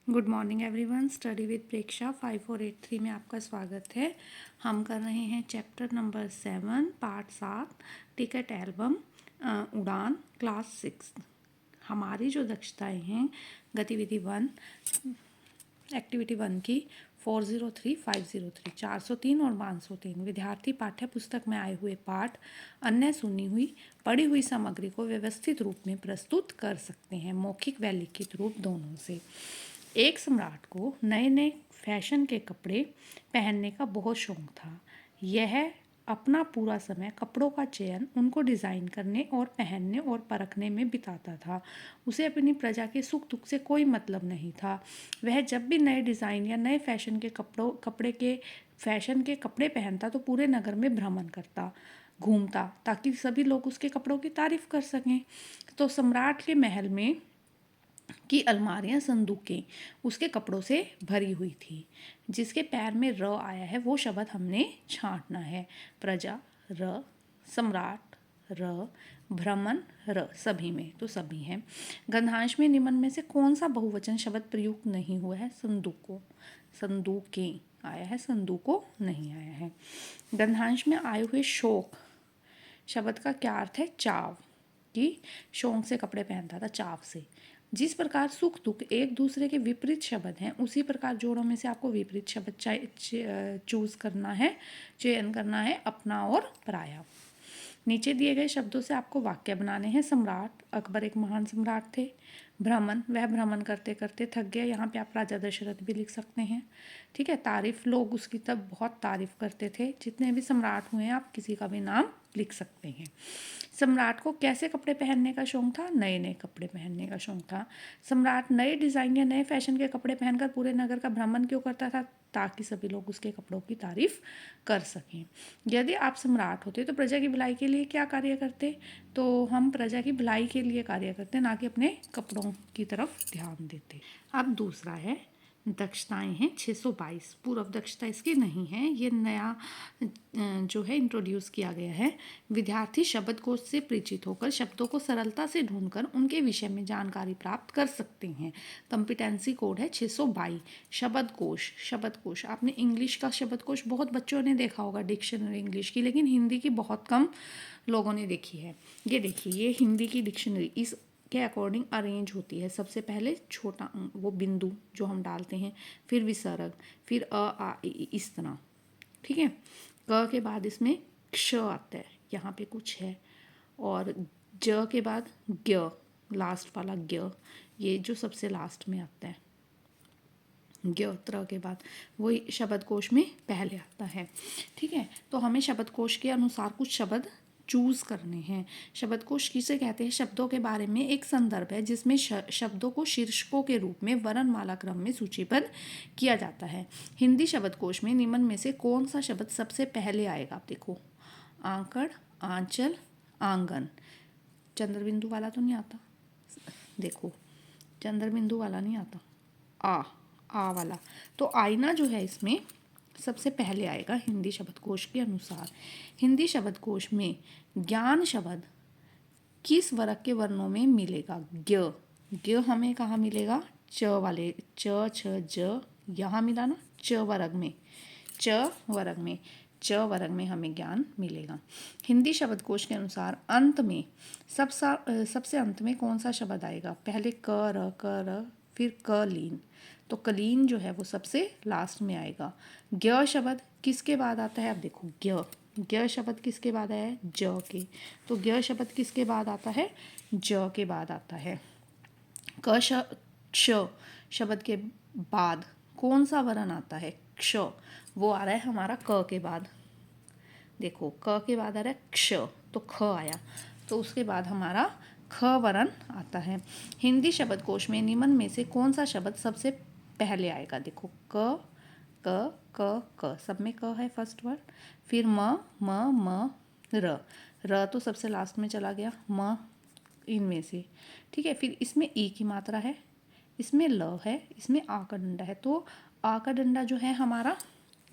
Good morning everyone. Study with Preksha 5483 में आपका स्वागत है। हम कर रहे हैं chapter number 7 part 7 ticket album Udaan class 6। हमारी जो दक्षताएं हैं गतिविधि 1 एक्टिविटी 1 की 403 503 403 और 503 विद्यार्थी पाठ्य पुस्तक में आए हुए पाठ अन्य सुनी हुई पढ़ी हुई सामग्री को व्यवस्थित रूप में प्रस्तुत कर सकते हैं, मौखिक व लिखित रूप दोनों से। एक सम्राट को नए नए फैशन के कपड़े पहनने का बहुत शौक था। यह अपना पूरा समय कपड़ों का चयन, उनको डिज़ाइन करने और पहनने और परखने में बिताता था। उसे अपनी प्रजा के सुख दुख से कोई मतलब नहीं था। वह जब भी नए डिज़ाइन या नए फैशन के कपड़े पहनता तो पूरे नगर में भ्रमण करता, घूमता, ताकि सभी लोग उसके कपड़ों की तारीफ कर सकें। तो सम्राट के महल में की अलमारियां, संदूकें उसके कपड़ों से भरी हुई थी। जिसके पैर में र आया है वो शब्द हमने छांटना है। प्रजा र, सम्राट र, भ्रमण र, सभी में तो सभी हैं। गंधांश में निम्न में से कौन सा बहुवचन शब्द प्रयुक्त नहीं हुआ है? संदूकों, संदूकें आया है, संदूकों नहीं आया है। गंधांश में आए हुए शौक शब्द का क्या अर्थ है? चाव, कि शौक से कपड़े पहनता था, चाव से। जिस प्रकार सुख दुख एक दूसरे के विपरीत शब्द हैं, उसी प्रकार जोड़ों में से आपको विपरीत शब्द चूज करना है, चयन करना है, अपना और पराया। नीचे दिए गए शब्दों से आपको वाक्य बनाने हैं। सम्राट, अकबर एक महान सम्राट थे। भ्रमण, वह भ्रमण करते करते थक गया। यहाँ पे आप राजा दशरथ भी लिख सकते हैं। ठीक है। तारीफ, लोग उसकी तब बहुत तारीफ करते थे। जितने भी सम्राट हुए हैं आप किसी का भी नाम लिख सकते हैं। सम्राट को कैसे कपड़े पहनने का शौक था? नए नए कपड़े पहनने का शौक था। सम्राट नए डिज़ाइन या नए फैशन के कपड़े पहनकर पूरे नगर का भ्रमण क्यों करता था? ताकि सभी लोग उसके कपड़ों की तारीफ कर सकें। यदि आप सम्राट होते तो प्रजा की भलाई के लिए क्या कार्य करते? तो हम प्रजा की भलाई के लिए कार्य करते, ना कि अपने कपड़ों की तरफ ध्यान देते। अब दूसरा है दक्षताएं हैं 622। पूर्व दक्षता इसकी नहीं है, ये नया जो है इंट्रोड्यूस किया गया है। विद्यार्थी शब्दकोश से परिचित होकर शब्दों को सरलता से ढूंढकर उनके विषय में जानकारी प्राप्त कर सकते हैं। कंपिटेंसी कोड है 622। शब्दकोश, शब्दकोश आपने इंग्लिश का शब्दकोश बहुत बच्चों ने देखा होगा, डिक्शनरी इंग्लिश की, लेकिन हिंदी की बहुत कम लोगों ने देखी है। ये देखिए, ये हिंदी की डिक्शनरी इस के अकॉर्डिंग अरेंज होती है। सबसे पहले छोटा वो बिंदु जो हम डालते हैं, फिर विसर्ग, फिर अ आ इ ई, इस तरह। ठीक है। क के बाद इसमें क्ष आता है, यहाँ पे कुछ है, और ज के बाद ज्ञ, लास्ट वाला ज्ञ, ये जो सबसे लास्ट में आता है। ज्ञ त्र के बाद वही शब्दकोश में पहले आता है। ठीक है। तो हमें शब्दकोश के अनुसार कुछ शब्द चूज करने हैं। शब्दकोश किसे कहते हैं? शब्दों के बारे में एक संदर्भ है जिसमें शब्दों को शीर्षकों के रूप में वर्णमाला क्रम में सूचीबद्ध किया जाता है। हिंदी शब्दकोश में निम्न में से कौन सा शब्द सबसे पहले आएगा? आप देखो, आंकड़, आंचल, आंगन। चंद्रबिंदु वाला तो नहीं आता, देखो चंद्रबिंदु वाला नहीं आता, आ वाला। तो आईना जो है इसमें सबसे पहले आएगा हिंदी शब्दकोश के अनुसार। हिंदी शब्दकोश में ज्ञान शब्द किस वर्ग के वर्णों में मिलेगा? ज्ञ, ज्ञ हमें कहाँ मिलेगा? च वाले, च छ ज, यहाँ मिला ना, च वर्ग में, च वर्ग में, च वर्ग में हमें ज्ञान मिलेगा। हिंदी शब्दकोश के अनुसार अंत में सबसे अंत में कौन सा शब्द आएगा? पहले क र, फिर क लीन, तो कलीन जो है वो सबसे लास्ट में आएगा। ज्ञ शब्द किसके बाद आता है? अब देखो, ज्ञ, ज्ञ शब्द किसके बाद आया है? ज के। तो ज्ञ शब्द किसके बाद आता है? ज के बाद आता है। क्ष शब्द के बाद कौन सा वर्ण आता है? क्ष, वो आ रहा है हमारा क के बाद। देखो, क के बाद आ रहा है क्ष, तो ख आया, तो उसके बाद हमारा ख वर्ण आता है। हिंदी शब्दकोश में निम्न में से कौन सा शब्द सबसे पहले आएगा? देखो, क क क क, सब में क है फर्स्ट वर्ड, फिर म र, र तो सबसे लास्ट में चला गया, म इनमें से। ठीक है। फिर इसमें ई की मात्रा है, इसमें ल है, इसमें आ का डंडा है। तो आ का डंडा जो है हमारा,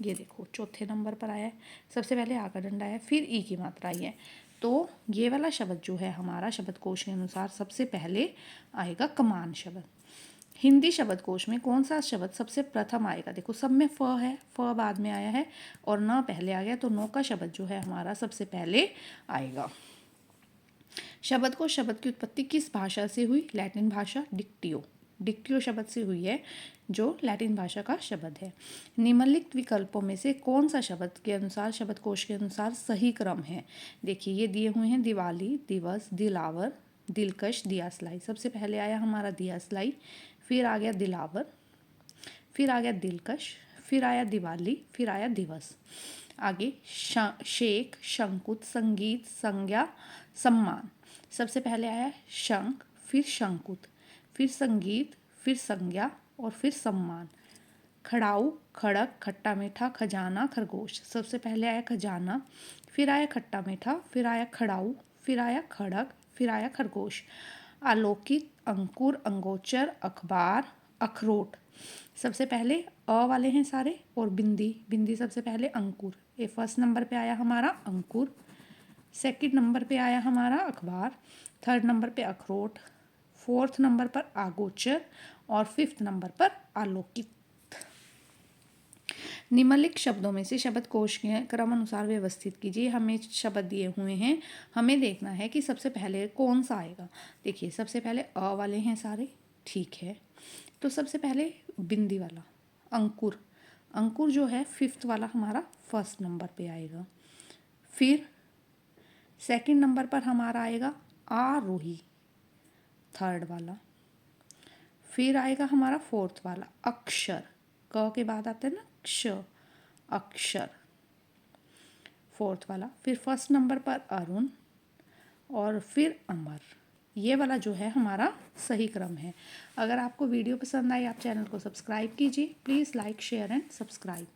ये देखो चौथे नंबर पर आया है। सबसे पहले आ का डंडा है, फिर ई की मात्रा आई है। तो ये वाला शब्द जो है हमारा शब्दकोश के अनुसार सबसे पहले आएगा कमान शब्द। हिंदी शब्दकोश में कौन सा शब्द सबसे प्रथम आएगा? देखो सब में फ है, फ बाद में आया है और न पहले आ गया, तो नो का शब्द जो है हमारा सबसे पहले आएगा। शब्दकोश शब्द की उत्पत्ति किस भाषा से हुई? लैटिन भाषा डिक्टियो, डिक्टियो शब्द से हुई है, जो लैटिन भाषा का शब्द है। निम्नलिखित विकल्पों में से कौन सा शब्द के अनुसार शब्दकोश के अनुसार सही क्रम है? देखिए ये दिए हुए हैं दिवाली, दिवस, दिलावर, दिलकश, दियासलाई। सबसे पहले आया हमारा दियासलाई, फिर आ गया दिलावर, फिर आ गया दिलकश, फिर आया दिवाली, फिर आया दिवस। आगे शेख, शंकुत, संगीत, संज्ञा, सम्मान। सबसे पहले आया शंख, फिर शंकुत, फिर संगीत, फिर संज्ञा और फिर सम्मान। खड़ाऊ, खड़क, खट्टा मीठा, खजाना, खरगोश। सबसे पहले आया खजाना, फिर आया खट्टा मीठा, फिर आया खड़ाऊ, फिर आया खड़क, फिर आया खरगोश। आलोकित, अंकुर, अंगोचर, अखबार, अखरोट। सबसे पहले अ वाले हैं सारे, और बिंदी, बिंदी सबसे पहले अंकुर। ये फर्स्ट नंबर पे आया हमारा अंकुर, सेकंड नंबर पे आया हमारा अखबार, थर्ड नंबर पे अखरोट, फोर्थ नंबर पर आगोचर और फिफ्थ नंबर पर आलोकित। निम्नलिखित शब्दों में से शब्दकोश के क्रम अनुसार व्यवस्थित कीजिए। हमें शब्द दिए हुए हैं, हमें देखना है कि सबसे पहले कौन सा आएगा। देखिए सबसे पहले अ वाले हैं सारे, ठीक है, तो सबसे पहले बिंदी वाला अंकुर, अंकुर जो है फिफ्थ वाला हमारा फर्स्ट नंबर पे आएगा। फिर सेकंड नंबर पर हमारा आएगा आरोही, थर्ड वाला। फिर आएगा हमारा फोर्थ वाला अक्षर, क के बाद आता है ना क्ष, अक्षर, फोर्थ वाला। फिर फर्स्ट नंबर पर अरुण और फिर अमर। ये वाला जो है हमारा सही क्रम है। अगर आपको वीडियो पसंद आई, आप चैनल को सब्सक्राइब कीजिए। Please like, share and subscribe.